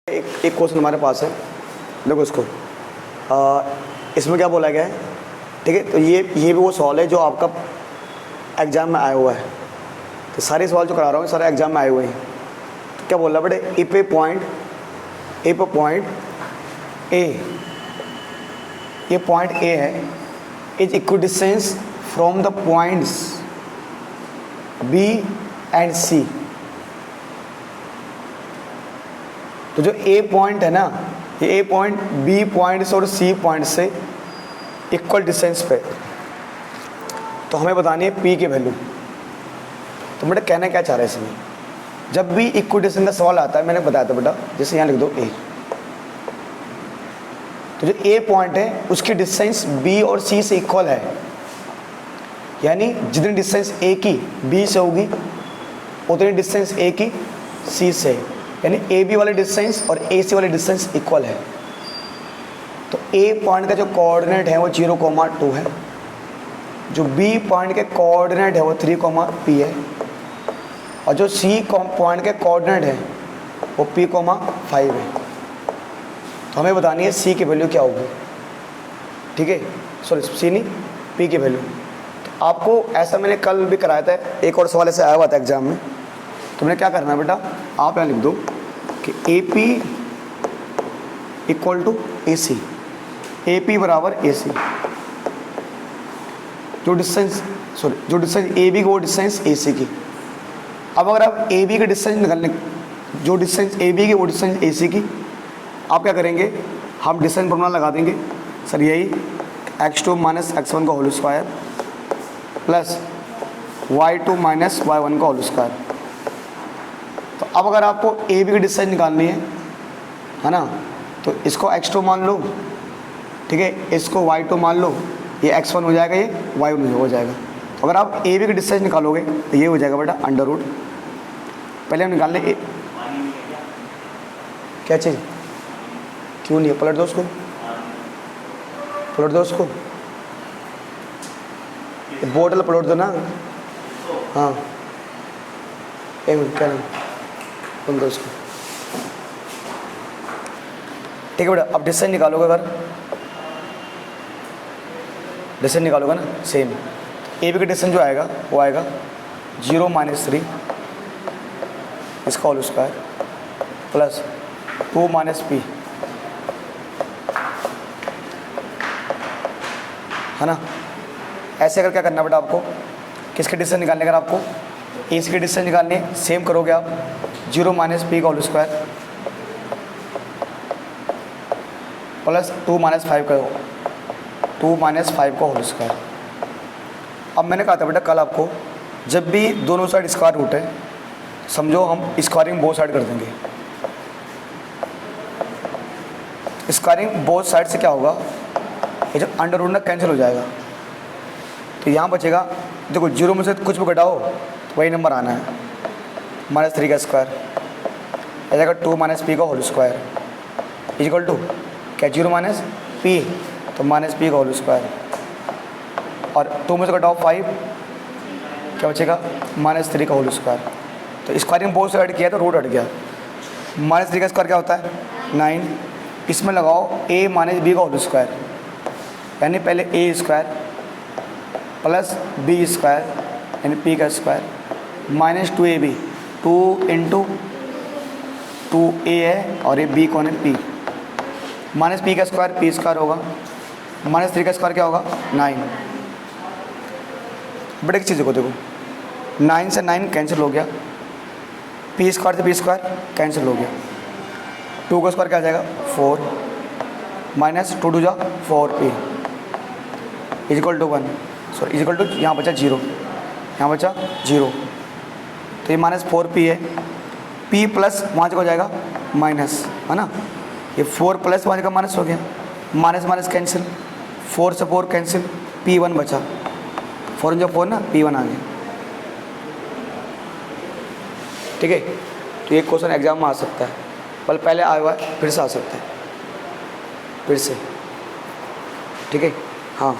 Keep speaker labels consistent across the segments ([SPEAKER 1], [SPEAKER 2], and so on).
[SPEAKER 1] एक क्वेश्चन हमारे पास है, देखो इसको। इसमें क्या बोला गया है, ठीक है। तो ये भी वो सवाल है जो आपका एग्जाम में आया हुआ है। तो सारे सवाल जो करा रहा हूँ सारे एग्जाम में आए हुए हैं। तो क्या बोल रहा है बेटे, इफ ए पॉइंट ए, ये पॉइंट ए है, is equal distance from the points B and C. तो जो ए पॉइंट है ना, ये ए पॉइंट बी पॉइंट और सी पॉइंट से इक्वल डिस्टेंस पे, तो हमें बतानी है पी की वैल्यू। तो बेटा कहना क्या चाह रहा है इसमें, जब भी इक्वल डिस्टेंस का सवाल आता है, मैंने बताया था बेटा, जैसे यहाँ लिख दो ए, तो जो ए पॉइंट है उसकी डिस्टेंस बी और सी से इक्वल है, यानी जितनी डिस्टेंस ए की बी से होगी उतनी डिस्टेंस ए की सी से, यानी ए बी वाली डिस्टेंस और ए सी वाली डिस्टेंस इक्वल है। तो ए पॉइंट का जो कोऑर्डिनेट है वो 0,2 है, जो बी पॉइंट के कोऑर्डिनेट है वो 3,p है, और जो सी पॉइंट के कोऑर्डिनेट है वो p,5 है। तो हमें बतानी है सी की वैल्यू क्या होगी, ठीक है, सॉरी सी नहीं, पी की वैल्यू। तो आपको ऐसा मैंने कल भी कराया था, एक और सवाल ऐसे आया हुआ था एग्जाम में। तो मैंने क्या करना है बेटा, आप यहाँ लिख दो कि A P equal to A C, A P बराबर ए सी। जो डिस्टेंस ए बी की वो डिस्टेंस ए सी की। अब अगर आप ए बी की डिस्टेंस निकालने, जो डिस्टेंस ए बी की वो डिस्टेंस ए सी की, आप क्या करेंगे, हम डिस्टेंस फॉर्मूला लगा देंगे सर, यही x2 माइनस x1 का whole square plus y2 minus y1 का होल स्क्वायर। तो अब अगर आपको ए बी की डिस्टेंस निकालनी है ना, तो इसको x2 मान लो, ठीक है, इसको y2 मान लो, ये x1 हो जाएगा, ये y1 हो जाएगा। तो अगर आप ए बी की डिस्टेंस निकालोगे तो ये हो जाएगा बेटा अंडर रूट, पहले हम निकाल लें क्या चीज़, क्यों नहीं है, पलट दो उसको, पलट दो उसको, बोतल पलट दो ना। हाँ एक मिनट, क्या नहीं, बंद दो उसको, ठीक है बेटा। अब डिस्टेंस निकालोगे, अगर डिस्टेंस निकालोगे ना, सेम ए बी का डिस्टेंस जो आएगा वो आएगा 0 - 3 इसका होल स्क्वायर प्लस 2 - p, है ना। ऐसे अगर क्या करना बेटा आपको, किसके डिस्टेंस निकालने, अगर आपको ए सी की डिस्टेंस निकालनी है, सेम करोगे आप 0 - p का होल स्क्वायर प्लस 2 - 5 का होल स्क्वायर। अब मैंने कहा था बेटा कल आपको, जब भी दोनों साइड स्क्वायर रूट है, समझो हम स्क्वायरिंग बोथ साइड कर देंगे। स्क्वायरिंग बोथ साइड से क्या होगा, ये जो अंडर रूट ना कैंसिल हो जाएगा, तो यहाँ बचेगा, देखो 0 में से कुछ भी घटाओ तो वही नंबर आना है, -3 का स्क्वायर आ जाएगा 2 - p का होल स्क्वायर इक्वल टू क्या, 0 - p, तो -p का होल स्क्वायर, और 2 में से घटाओ 5, क्या बचेगा, -3 का होल स्क्वायर। तो स्क्वायरिंग बोथ साइड किया तो रूट हट गया, -3 का स्क्वायर क्या होता है 9, इसमें लगाओ a - b का होल स्क्वायर, यानी पहले a square plus b square यानी p का स्क्वायर माइनस 2ab, 2 × 2a है और ये b कौन है p, माइनस p का स्क्वायर p स्क्वायर होगा, -3 का स्क्वायर क्या होगा 9। बड़े एक चीज़ को देखो, 9 से 9 कैंसिल हो गया, p स्क्वायर से p स्क्वायर कैंसिल हो गया, 2 का स्क्वायर क्या आ जाएगा 4 माइनस 2 2 जा 4p equal to 1, sorry equal to, यहाँ बचा 0, यहाँ बचा 0, तो ये -4p है, p प्लस वहाँ से हो जाएगा माइनस, है ना, ये 4 प्लस वहाँ का माइनस हो गया, माइनस माइनस कैंसिल, 4 से 4 कैंसिल, p1 बचा, 4 जो 4 ना, p1 आ गया, ठीक है। तो ये क्वेश्चन एग्जाम में आ सकता है, पहले आया हुआ है, फिर से आ सकता है, फिर से, ठीक है। हाँ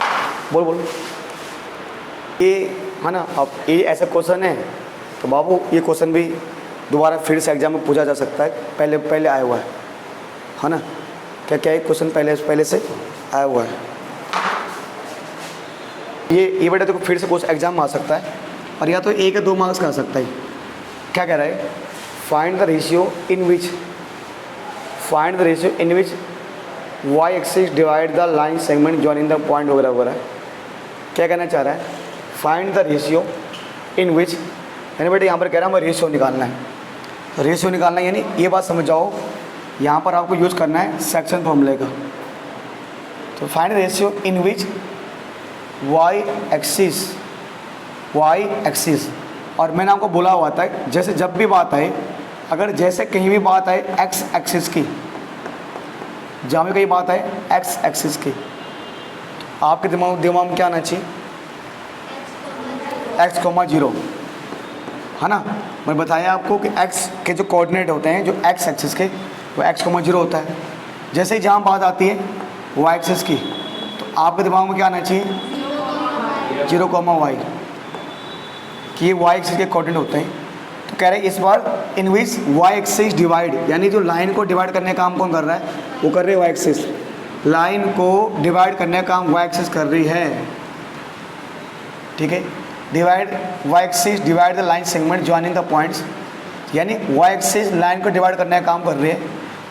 [SPEAKER 1] बोल ये, है ना। अब ये ऐसा क्वेश्चन है तो बाबू ये क्वेश्चन भी दोबारा फिर से एग्जाम में पूछा जा सकता है, पहले आया हुआ है। है ना। क्या क्या है क्वेश्चन पहले से आया हुआ है। ये बेटा देखो फिर से क्वेश्चन एग्जाम में आ सकता है, और या तो 1 या 2 मार्क्स का आ सकता है। क्या कह रहा है, find the ratio in which y axis divide the line segment joining the point वगैरह वगैरह। क्या कहना चाह रहा है, फाइंड द रेशियो इन विच, यानी बेटा यहाँ पर कह रहा है हमें रेशियो निकालना है। रेशियो निकालना है यानी ये बात समझ जाओ, यहाँ पर आपको यूज़ करना है सेक्शन फॉर्मूले का। तो find ratio in which y axis, और मैंने आपको बोला हुआ था जैसे जब भी बात आए, अगर जैसे कहीं भी बात आए x एक्सिस की, जहाँ भी कहीं बात आए x एक्सिस की, तो आपके दिमाग में क्या आना चाहिए, x, 0, है ना। मैं बताया आपको कि x के जो कोऑर्डिनेट होते हैं जो x एक्सिस के, वो x, 0 होता है। जैसे ही जहाँ बात आती है y एक्सिस की, तो आपके दिमाग में क्या आना चाहिए, 0, y, कि ये y एक्सिस के कोऑर्डिनेट होते हैं। तो कह रहे हैं इस बार इन विच y एक्सिस डिवाइड, यानी जो लाइन को डिवाइड करने का काम कौन कर रहा है, वो कर रहे हैं y एक्सिस। लाइन को डिवाइड करने का काम y एक्सिस कर रही है, ठीक है। Divide y axis divide the line segment joining the points, यानी y एक्सिस लाइन को डिवाइड करने का काम कर रही है।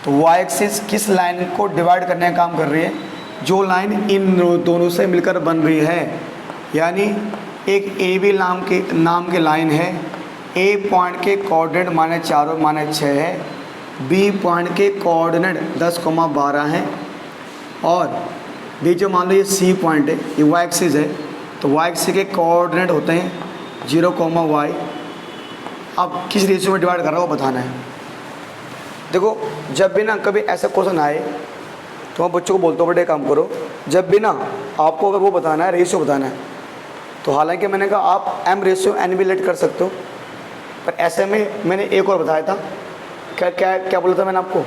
[SPEAKER 1] तो y एक्सिस किस लाइन को डिवाइड करने का काम कर रही है, जो लाइन इन दोनों से मिलकर बन रही है। यानी एक AB नाम के लाइन है, A पॉइंट के कोऑर्डिनेट -4 और -6 है, B पॉइंट के कोऑर्डिनेट 10,12 हैं, और B जो मान लो ये C पॉइंट है, ये y एक्सिस है, तो y एक्सिस के कोऑर्डिनेट होते हैं 0, y। अब किस रेशियो में डिवाइड कर रहा है वो बताना है। देखो जब भी ना कभी ऐसा क्वेश्चन आए तो मैं बच्चों को बोलता हूँ बेटे काम करो, जब भी ना आपको अगर वो बताना है, रेशियो बताना है, तो हालांकि मैंने कहा आप m रेशियो n भी लेट कर सकते हो, पर ऐसे में मैंने एक और बताया था, क्या क्या क्या बोला था मैंने आपको,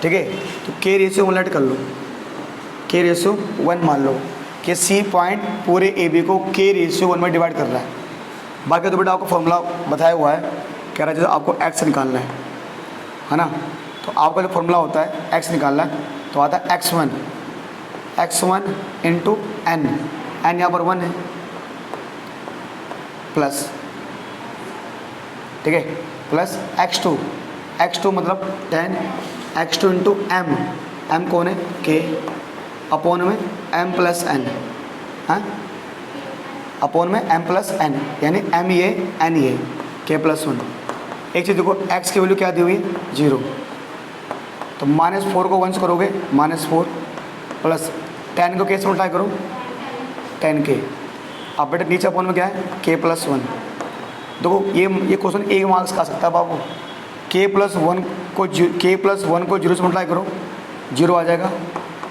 [SPEAKER 1] ठीक है। तो k रेशियो 1 लेट कर लो, k रेशियो 1 मान लो कि C पॉइंट पूरे AB को k रेशियो 1 में डिवाइड कर रहा है। बाकी तो बेटा आपको फॉर्मूला बताया हुआ है, कह रहा है जैसे आपको x निकालना है ना। तो आपका जो फॉर्मूला होता है x निकालना है, तो आता है x1 इंटू n यहाँ पर 1 है, प्लस, ठीक है, प्लस x2 मतलब 10, x2 इंटू m कौन है, k, अपॉन में m प्लस n, हाँ, अपॉन में m प्लस n, यानी m ये n ये k प्लस 1। एक चीज़ देखो x की वैल्यू क्या दी हुई है, 0, तो -4 को 1 से करोगे -4, प्लस 10 को k से मल्टीप्लाई करो 10k। अब बेटा नीचे अपॉन में क्या है, k प्लस 1। देखो ये क्वेश्चन 1 मार्क्स का आ सकता है बाबू। k प्लस 1 को 0 से मल्टीप्लाई करो, 0 आ जाएगा।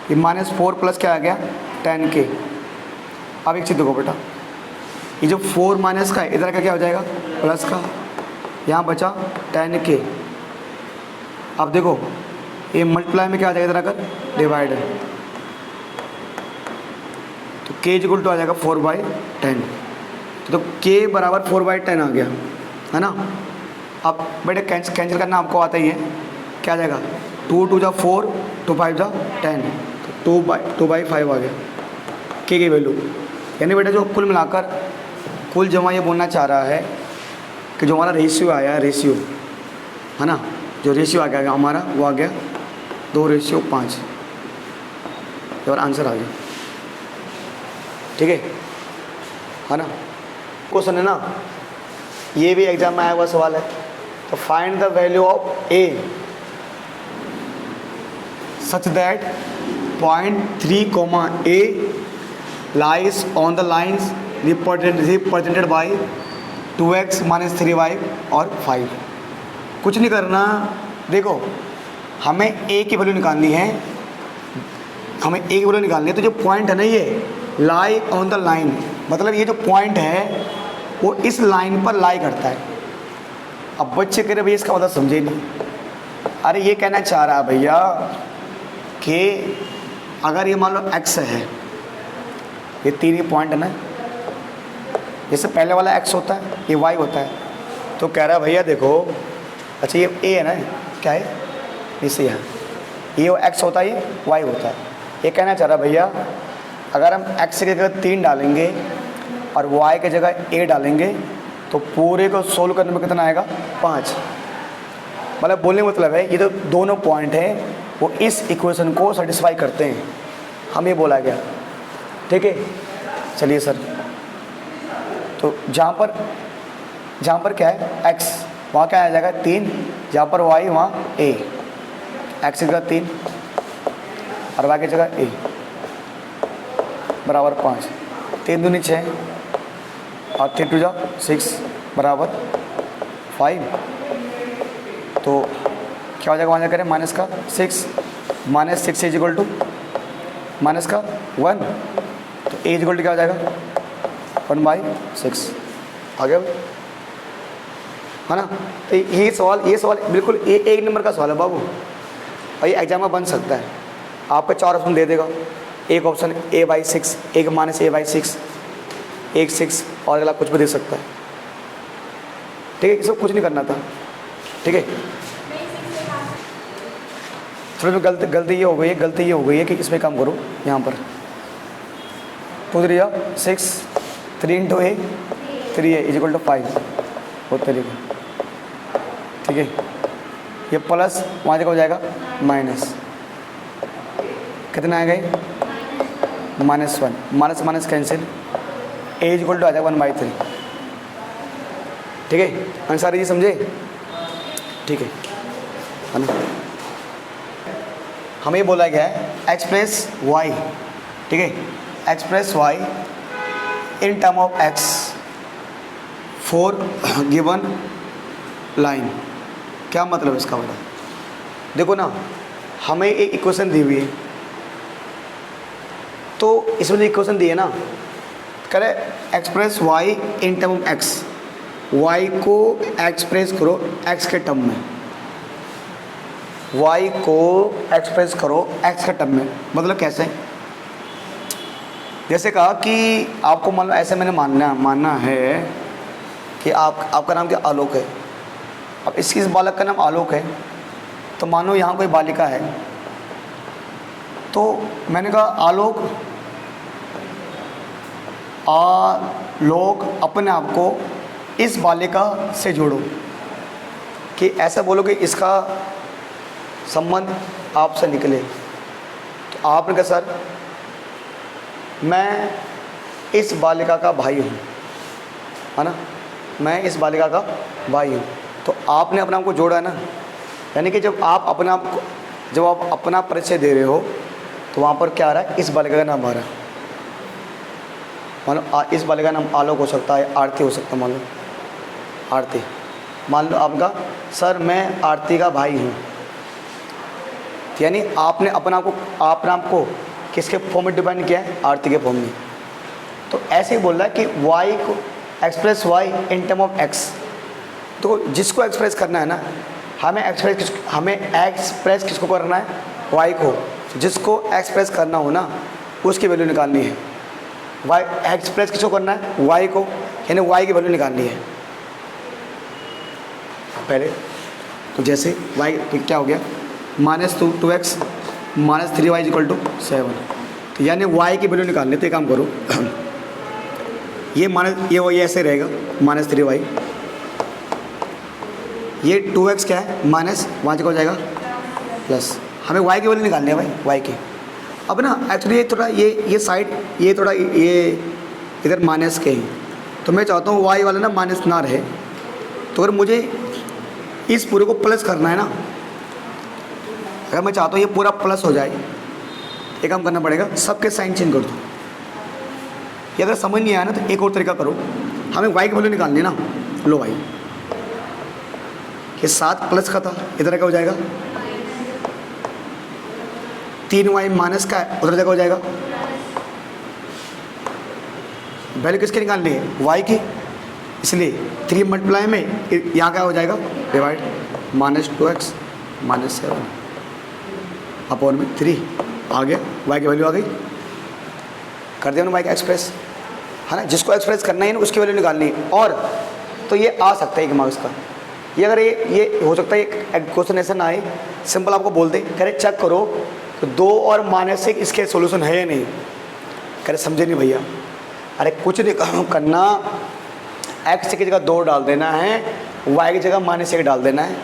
[SPEAKER 1] ये -4 प्लस क्या आ गया, 10k। अब एक चीज़ देखो बेटा, ये जो 4 माइनस का है इधर का क्या हो जाएगा, प्लस का, यहाँ बचा 10k। अब देखो ये मल्टीप्लाई में क्या आ जाएगा, इधर आकर डिवाइड, तो k इक्वल टू आ जाएगा 4/10। तो k बराबर 4/10 आ गया, है ना। अब बेटे कैंसिल करना आपको आता ही है, क्या आ जाएगा, 2 2 जा 4, 2 5 जा 10, तो 2/5 आ गया k की वैल्यू। यानी बेटा जो कुल मिलाकर कुल जमा ये बोलना चाह रहा है कि जो हमारा रेशियो आया है, रेशियो है ना, जो रेशियो आ गया हमारा वो आ गया 2:5। और आंसर आ गया, ठीक है ना। क्वेश्चन है ना, ये भी एग्जाम में आया हुआ सवाल है। तो find the value of a such that point 3, a lies on the lines represented by 2x - 3y और 5। कुछ नहीं करना, देखो हमें a की वैल्यू निकालनी है, तो जो पॉइंट है ना ये लाई ऑन द लाइन, मतलब ये जो पॉइंट है वो इस लाइन पर लाई करता है। अब बच्चे कह रहे भैया इसका मतलब समझे नहीं। अरे ये कहना चाह रहा है भैया कि अगर ये मान लो x है, ये 3 पॉइंट है ना, जैसे पहले वाला x होता है, ये y होता है, तो कह रहा है भैया देखो, अच्छा ये a है ना, क्या है, इसे यहाँ ये एक्स होता है, ये वाई होता है। ये कहना चाह रहा भैया अगर हम एक्स की जगह 3 डालेंगे और वाई की जगह ए डालेंगे तो पूरे को सोल्व करने में कितना आएगा, 5। मतलब बोलने का मतलब है ये जो दोनों पॉइंट हैं वो इस इक्वेशन को सेटिस्फाई करते हैं, हम ये बोला गया। ठीक है, चलिए सर, तो जहाँ पर क्या है x, वहाँ क्या आ जाएगा 3, जहाँ पर y वहाँ a, x की जगह 3 और y की जगह a बराबर 5, 3 दूनी 6 और 3 2 जा 6 बराबर 5। तो क्या हो जाएगा, वहाँ करें माइनस का 6, minus 6 is equal to minus का 1, तो a इज इक्वल टू क्या हो जाएगा 1/6 आ गया है ना। तो ये सवाल बिल्कुल एक नंबर का सवाल है बाबू, और ये एग्जाम में बन सकता है। आपको 4 ऑप्शन दे देगा, एक ऑप्शन a/6, एक माइनस a/6, एक 6 और अगला कुछ भी दे सकता है। ठीक है, इसको कुछ नहीं करना था। ठीक है, थोड़ी गलती ये हो गई है कि इसमें काम करो, यहाँ पर 2 3 6, 3 × a 3a is equal to 5 वो तरीका। ठीक है, ये प्लस वहाँ जगह हो जाएगा माइनस, कितना आएगा ये -1, minus minus cancel, a is equal to आ जाएगा 1/3। ठीक है, अंसारी जी समझे। ठीक है ना, हमें बोला गया है एक्सप्रेस y, ठीक है, express y in term of x for given line. क्या मतलब है इसका, बता। देखो ना, हमें एक इक्वेशन दी हुई है, तो इसमें जो इक्वेशन दी है ना, करे express y in term of x, y को एक्सप्रेस करो x के टर्म में, y को एक्सप्रेस करो x के टर्म में। मतलब कैसे, जैसे कहा कि आपको मान लो ऐसे मैंने मानना है कि आपका नाम क्या, आलोक है। अब इस बालक का नाम आलोक है, तो मानो यहाँ कोई बालिका है, तो मैंने कहा आलोक अपने आप को इस बालिका से जोड़ो, कि ऐसा बोलो कि इसका संबंध आपसे निकले। तो आपने कहा सर मैं इस बालिका का भाई हूँ, है ना, मैं इस बालिका का भाई हूँ। तो आपने अपने आप को जोड़ा है ना, यानी कि जब आप अपना परिचय दे रहे हो तो वहाँ पर क्या आ रहा है, इस बालिका का नाम आ रहा है। मान लो इस बालिका का नाम आलोक हो सकता है, आरती हो सकता है, मान लो आरती। मान लो आपका सर मैं आरती का भाई हूँ, यानी आपने अपने आप को किसके फॉर्म में डिफाइन किया है, आरती के फॉर्म में। तो ऐसे ही बोल रहा है कि y को express y in term of x। तो जिसको एक्सप्रेस करना है ना, हमें एक्सप्रेस किसको करना है, y को। जिसको एक्सप्रेस करना हो ना उसकी वैल्यू निकालनी है। y एक्सप्रेस किसको करना है, y को, यानी y की वैल्यू निकालनी है पहले। तो जैसे y तो क्या हो गया, -2x -3y is equal to 7। तो यानी y की वैल्यू निकालने, तो ये काम करो ये ऐसे रहेगा -3y, ये 2x क्या है माइनस, वहाँ जगह हो जाएगा प्लस। हमें y की वैल्यू निकालनी है भाई, y की। अब ना एक्चुअली थोड़ा ये साइड ये थोड़ा ये इधर माइनस के हैं, तो मैं चाहता हूँ y वाला ना माइनस ना रहे। तो अगर मुझे इस पूरे को प्लस करना है ना, अगर मैं चाहता हूँ ये पूरा प्लस हो जाए, एक काम करना पड़ेगा, सबके साइन चेंज कर दो। ये अगर समझ नहीं आया ना तो एक और तरीका करो, हमें y की वैल्यू निकालनी है ना, लो भाई ये 7 प्लस का था, इधर क्या हो जाएगा 3y माइनस का है, उधर जगह हो जाएगा। वैल्यू किसकी निकालनी है, y की, इसलिए 3 मल्टीप्लाई में यहाँ क्या हो जाएगा डिवाइड, -2x -7 अपॉन में 3 आ गया, y की वैल्यू आ गई। कर दिया ना y का एक्सप्रेस, है ना। जिसको एक्सप्रेस करना है ना उसकी वैल्यू निकालनी है। और तो ये आ सकता है एक मार्क्स का, ये अगर ये हो सकता है एक क्वेश्चन ऐसा ना आए, सिंपल आपको बोल दे, कह रहे चेक करो तो 2 और -1 इसके सॉल्यूशन है या नहीं। कह रहे समझे नहीं भैया। अरे कुछ नहीं करना, x की जगह 2 डाल देना है, y की जगह -1 डाल देना है।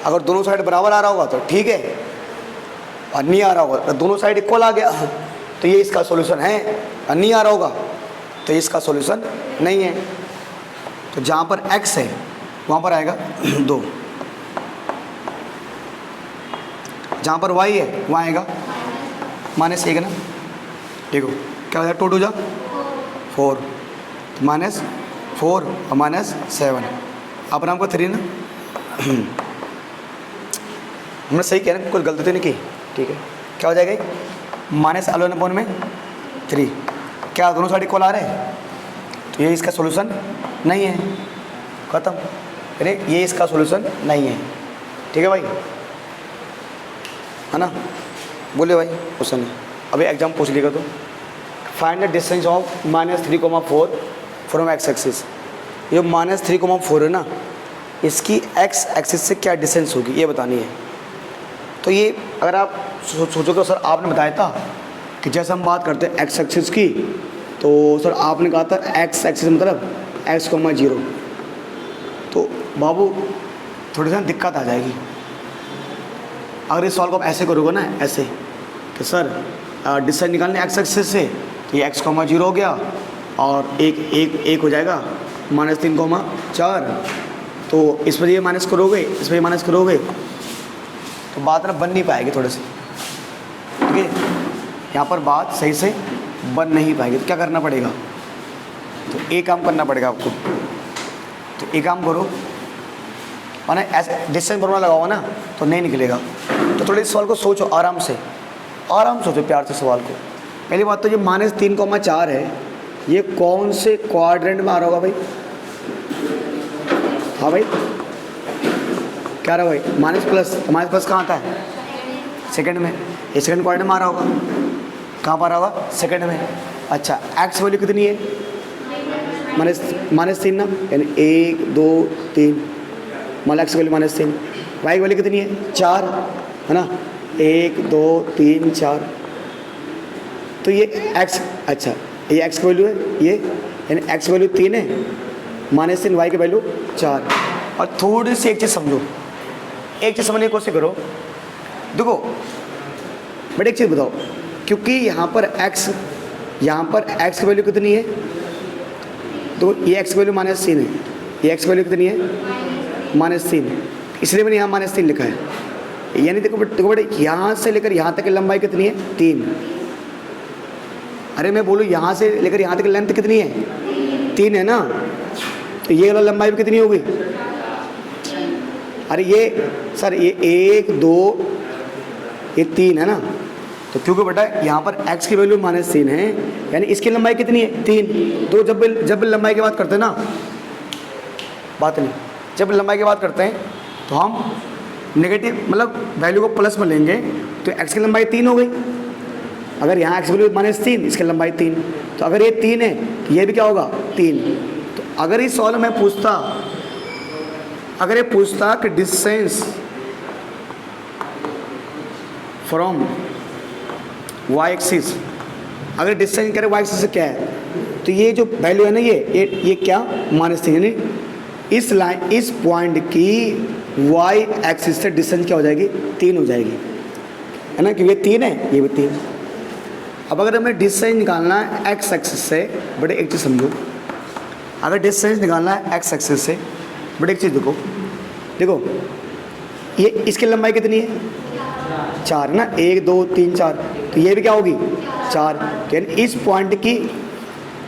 [SPEAKER 1] अगर दोनों साइड बराबर आ रहा होगा तो ठीक है, और नहीं आ रहा होगा तो दोनों साइड इक्वल आ गया तो ये इसका सॉल्यूशन है, और नहीं आ रहा होगा तो इसका सॉल्यूशन नहीं है। तो जहाँ पर x है वहाँ पर आएगा 2, जहाँ पर y है वहाँ आएगा -1 ना। देखो क्या हो जाएगा, 2 2 जा 4, -4 और -7, अपना हमको 3 ना। हमने सही कह रहे हैं, कोई गलती तो नहीं की, ठीक है। क्या हो जाएगा, -11/3। क्या दोनों साइड इक्वल आ रहे हैं, तो ये इसका सॉल्यूशन नहीं है, खत्म। अरे ये इसका सॉल्यूशन नहीं है, ठीक है भाई, है ना। बोले भाई क्वेश्चन है, अभी एग्जाम पूछ लिएगा तो find the distance of -3,4 from x axis. ये -3,4 है ना, इसकी x एक्सिस से क्या डिस्टेंस होगी ये बतानी है। तो ये अगर आप सोचोगे तो सर आपने बताया था कि जैसे हम बात करते हैं x एक्सिस की, तो सर आपने कहा था x एक्सिस मतलब x, 0। तो बाबू थोड़ी सी दिक्कत आ जाएगी अगर इस सवाल को आप ऐसे करोगे ना, ऐसे कि सर डिस्टेंस निकालने x एक्सिस से, तो ये x, 0 हो गया और एक हो जाएगा -3,4। तो इस पर ये माइनस करोगे, इस पर ये माइनस करोगे तो बात ना बन नहीं पाएगी थोड़े से, ठीक है। यहाँ पर बात सही से बन नहीं पाएगी, तो क्या करना पड़ेगा, तो एक काम करना पड़ेगा आपको। तो एक काम करो, मैंने ऐसे डिस्टेंस फॉर्मूला लगाओ ना तो नहीं निकलेगा। तो थोड़े इस सवाल को सोचो, आराम से सोचो, प्यार से सवाल को। पहली बात तो ये -3,4 है, ये कौन से क्वाड्रेंट में आ रहा होगा भाई। हाँ भाई क्या रहा भाई, माइनस प्लस कहाँ आता है, सेकंड में। ये सेकंड क्वाड्रेंट में आ रहा होगा, कहाँ पर आ रहा होगा, सेकंड में। अच्छा x वैल्यू कितनी है, -3 ना, यानी 1 2 3, मान x वैल्यू -3। y की वैल्यू कितनी है, 4 है ना, 1 2 3 4। तो ये x, अच्छा ये x की वैल्यू है, ये यानी x वैल्यू 3 है, -3, y की वैल्यू 4। और थोड़ी सी एक चीज़ समझो, एक चीज़ समझने की कोशिश करो। देखो बट एक चीज़ बताओ, क्योंकि यहाँ पर x की वैल्यू कितनी है, तो ये x की वैल्यू -3 है, ये x की वैल्यू कितनी है, -3, इसलिए मैंने यहाँ -3 लिखा है। यानी देखो बेटे यहाँ से लेकर यहाँ तक की लंबाई कितनी है, 3। अरे मैं बोलूँ यहाँ से लेकर यहाँ तक की लेंथ कितनी है, 3 है ना, तो ये वाला लंबाई भी कितनी होगी। अरे ये सर ये 1 2 ये 3 है ना, तो क्योंकि बेटा यहाँ पर x की वैल्यू -3 है, यानी इसकी लंबाई कितनी है, 3। तो जब लंबाई की बात करते हैं ना, बात नहीं, जब लंबाई की बात करते हैं तो हम नेगेटिव मतलब वैल्यू को प्लस में लेंगे, तो x की लंबाई 3 हो गई। अगर यहाँ x वैल्यू -3, इसकी लंबाई 3, तो अगर ये 3 है तो ये भी क्या होगा, 3। तो अगर इस सवाल में अगर ये पूछता कि डिस्टेंस फ्रॉम y एक्सिस, अगर डिस्टेंस करें y एक्सिस से क्या है, तो ये जो वैल्यू है ना, ये क्या -3, यानी इस पॉइंट की y एक्सिस से डिस्टेंस क्या हो जाएगी, 3 हो जाएगी, है ना, क्योंकि ये 3 है, ये भी 3। अब अगर हमें डिस्टेंस निकालना है x एक्सिस से, बड़े एक चीज़ समझो, अगर डिस्टेंस निकालना है x एक्सिस से, बट एक चीज़ देखो ये इसकी लंबाई कितनी है, 4 ना, 1 2 3 4, तो ये भी क्या होगी, 4। तो यानी इस पॉइंट की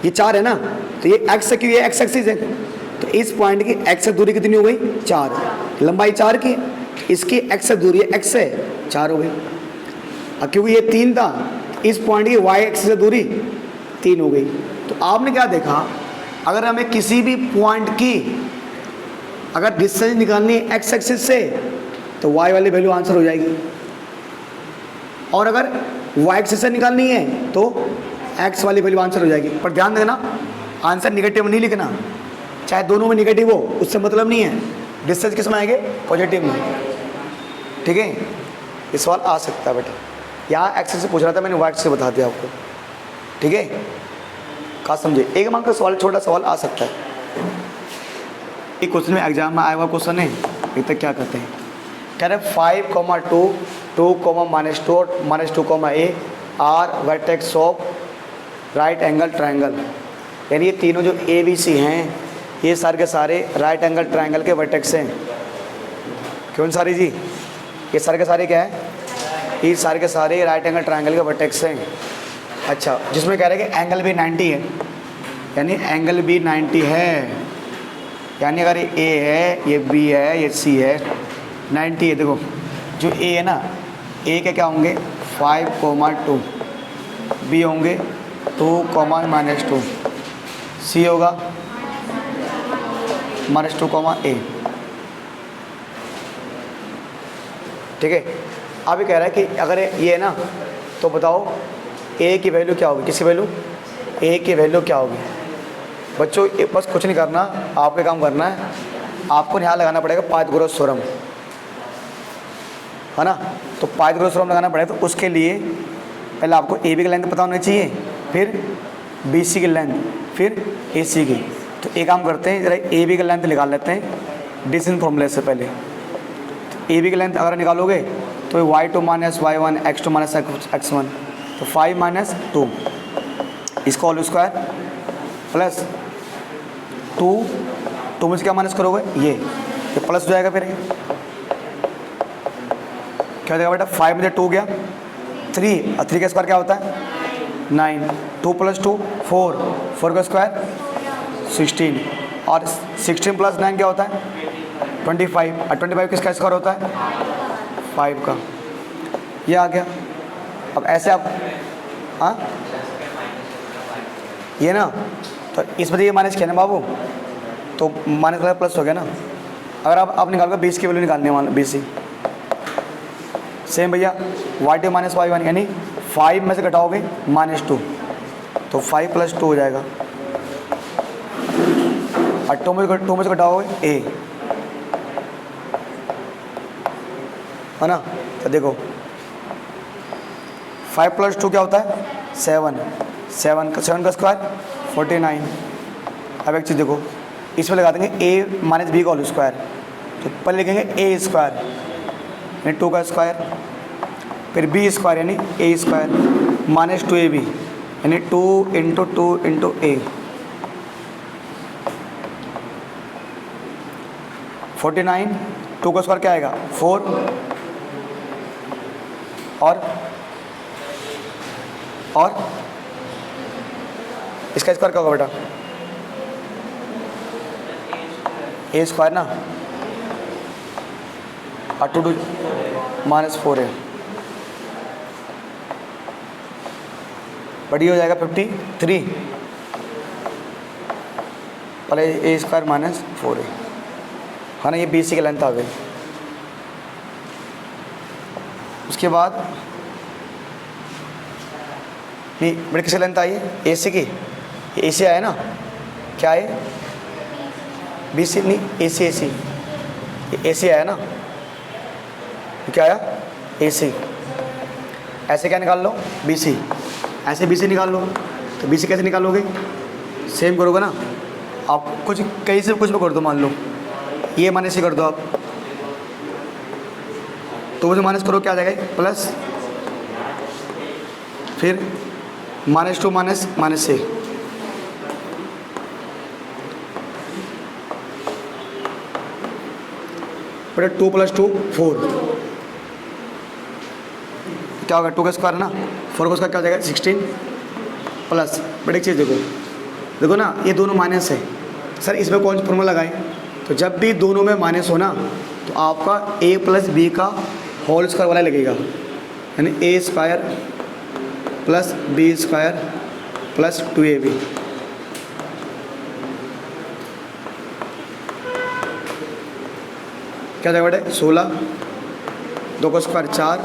[SPEAKER 1] ये 4 है ना, तो ये x से, क्योंकि ये x एक्सिस है, तो इस पॉइंट की x से दूरी कितनी हो गई, 4, लंबाई 4 की, इसकी x से दूरी है, x से 4 हो गई। अब क्योंकि ये 3 था, इस पॉइंट की y एक्सिस से दूरी 3 हो गई। तो आपने क्या देखा, अगर हमें किसी भी पॉइंट की अगर डिस्टेंस निकालनी है x एक्सिस से, तो y वाली वैल्यू आंसर हो जाएगी, और अगर y एक्सिस से निकालनी है तो x वाली वैल्यू आंसर हो जाएगी। पर ध्यान देना, आंसर निगेटिव नहीं लिखना, चाहे दोनों में निगेटिव हो, उससे मतलब नहीं है। डिस्टेंस किस में आएंगे? पॉजिटिव में। ठीक है, ये सवाल आ सकता है बेटा। यहाँ एक्स से पूछ रहा था, मैंने वाई से बता दिया आपको। ठीक है, कहा समझे? एक मार्क का सवाल, छोटा सवाल आ सकता है। एक क्वेश्चन में एग्जाम में आया हुआ क्वेश्चन है, एक तक क्या कहते हैं, कह रहे 5,2, 2, -2 और -2, a are vertex of right angle triangle. यानी ये तीनों जो ए बी सी हैं, ये सारे के सारे राइट एंगल ट्रायंगल के वर्टेक्स हैं। क्यों सारी जी? ये सारे के सारे क्या है? ये सारे के सारे राइट एंगल ट्रायंगल के वर्टेक्स हैं। अच्छा, जिसमें कह रहे हैं कि एंगल भी 90 है, यानी एंगल भी 90 है। यानी अगर ये ए है, ये बी है, ये सी है, 90 है। देखो जो ए है ना, ए के क्या होंगे? 5,2, बी होंगे 2, -2, सी होगा -2, a। ठीक है, अब ये कह रहा है कि अगर ये है ना, तो बताओ a की वैल्यू क्या होगी? किसकी वैल्यू? a की वैल्यू क्या होगी? बच्चों बस कुछ नहीं करना, आपको काम करना है, आपको यहाँ लगाना पड़ेगा पाइथागोरस थ्योरम, है ना। तो पाइथागोरस थ्योरम लगाना पड़ेगा, तो उसके लिए पहले आपको ए बी की लेंथ पता होनी चाहिए, फिर बी सी की लेंथ, फिर ए सी की। तो एक काम करते हैं, ज़रा ए बी की लेंथ निकाल लेते हैं डिस्टेंस फॉर्मूले से पहले। तो ए बी की लेंथ अगर निकालोगे तो y2 - y1 x2 - x1, तो 5 - 2 इसका होल स्क्वायर प्लस 2 में से क्या माइनस करोगे? ये प्लस हो जाएगा। फिर क्या हो जाएगा बेटा? 5 में से 2 गया 3, और 3 का स्क्वायर क्या होता है? 9, 2 + 2 4, 4 का स्क्वायर 16, और 16 + 9 क्या होता है? 25, और 25 किसका स्क्वायर होता है? 5 का। ये आ गया। अब ऐसे आप, हाँ ये ना, तो इसमें ये माइनस किया ना बाबू, तो माइनस का प्लस हो गया ना। अगर आप निकालोगे 20 की वैल्यू निकालने वाला, 20 सेम भैया y2 - y1, यानी 5 में से घटाओगे -2, तो 5 + 2 हो जाएगा, और 2 में से घटाओगे a, है ना। तो देखो 5 + 2 क्या होता है? 7 का स्क्वायर 49। अब एक चीज़ देखो, इसमें लगा देंगे a - b का होल स्क्वायर, तो पहले लिखेंगे a स्क्वायर यानी 2 का स्क्वायर, फिर b स्क्वायर यानी a स्क्वायर, -2ab यानी 2 × 2 × a, 49, 2 का स्क्वायर क्या आएगा? 4, और इसका स्क्वायर क्या होगा बेटा? a स्क्वायर ना, और 2 -4 है, बड़ी हो जाएगा 53, पहले a स्क्वायर -4 है ना। ये BC की लेंथ आ गई। उसके बाद नहीं बड़ी किसकी लेंथ आई है? AC की। ये AC आया ना, क्या है? BC नहीं, AC ये AC आया ना, क्या आया? AC। ऐसे क्या निकाल लो? BC। ऐसे BC निकाल लो। तो BC कैसे निकालोगे? सेम करोगे ना, आप कुछ कहीं से कुछ भी कर दो, मान लो ये माइनस से कर दो आप, तो उसे माइनस करो क्या आ जाएगा? प्लस, फिर -2 माइनस से, बटे 2 + 2 4, क्या होगा? 2 का स्क्वायर है ना, 4 का स्क्वायर क्या हो जाएगा? 16 प्लस, बट एक चीज़ देखो ना, ये दोनों माइनस है सर, इसमें कौन सा फॉर्मूला लगाएं? तो जब भी दोनों में माइनस हो ना, तो आपका a + b का होल स्क्वायर वाला लगेगा, यानी a square plus b square plus 2ab। क्या जाएगा बेटे? 16, 2 का square 4,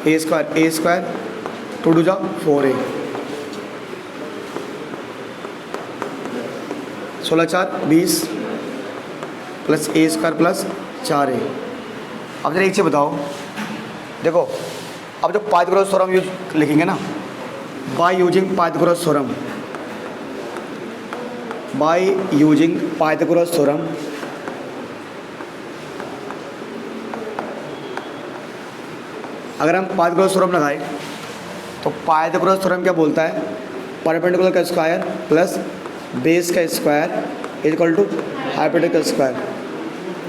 [SPEAKER 1] a square 2 × 2 = 4a, 16 × 4 = 20 plus A square plus 4a। अब जरा एक चीज़ बताओ, देखो अब जो पाइथागोरस थ्योरम यूज लिखेंगे ना, by using Pythagoras theorem, by using Pythagoras theorem, अगर हम पाइथागोरस थ्योरम लगाए तो पाइथागोरस थ्योरम क्या बोलता है, परपेंडिकुलर का स्क्वायर प्लस बेस का square is equal to hypotenuse का स्क्वायर।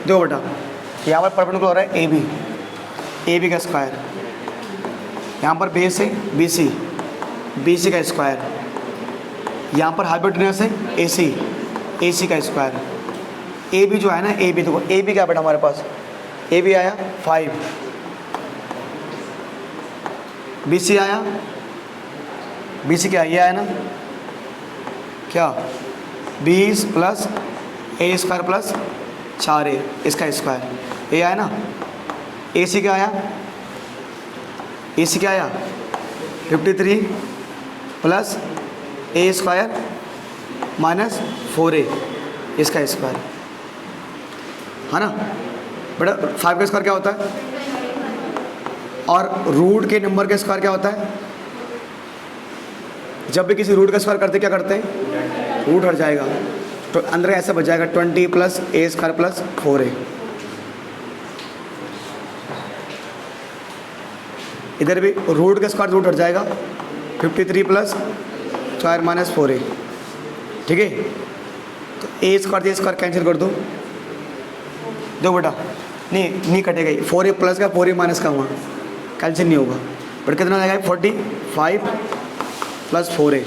[SPEAKER 1] देखो बेटा यहाँ पर परपेंडिकुलर हो रहा है ए बी का स्क्वायर, यहाँ पर बेस है बी सी का स्क्वायर, यहाँ पर हाइपोटेनस है ए सी का स्क्वायर। ए बी जो है ना, ए बी देखो, ए बी क्या बेटा हमारे पास, ए बी आया 5, बी सी आया, बी सी क्या ये आया ना क्या 20 प्लस ए स्क्वायर प्लस 4a इसका स्क्वायर, ये आया ना। ए सी क्या आया, ए सी क्या आया 53 प्लस ए स्क्वायर माइनस 4a इसका स्क्वायर, है ना बेटा। 5 का स्क्वायर क्या होता है, और रूट के नंबर का स्क्वायर क्या होता है, जब भी किसी रूट का स्क्वायर करते क्या करते हैं, रूट हट जाएगा, तो अंदर ऐसा बच जाएगा 20 प्लस ए स्क्वायर प्लस 4a। इधर भी रूट का स्क्वायर रूट हट जाएगा, 53 प्लस 4 माइनस 4a, ठीक है। तो ए स्क्वायर कैंसिल कर दो, दो बेटा नहीं कटेगा, 4a प्लस का 4a माइनस का हुआ कैंसिल नहीं होगा, बट कितना हो जाएगा 45 plus 4a,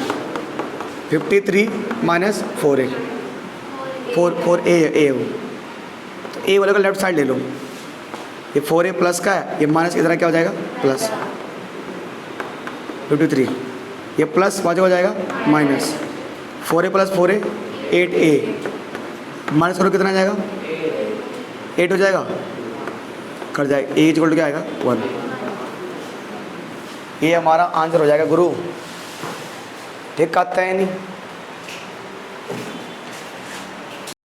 [SPEAKER 1] 53 minus 4a, 4a ए हो, तो ए वाले का लेफ्ट साइड ले लो, ये 4a प्लस का है, ये माइनस की तरह क्या हो जाएगा प्लस 53, ये प्लस वाजब हो जाएगा minus, 4a plus 4a 8a, minus करो कितना आ जाएगा 8 हो जाएगा, कर जाएगा ए इक्वल टू क्या आएगा 1। ये हमारा आंसर हो जाएगा गुरु, ठीक कहते हैं नहीं।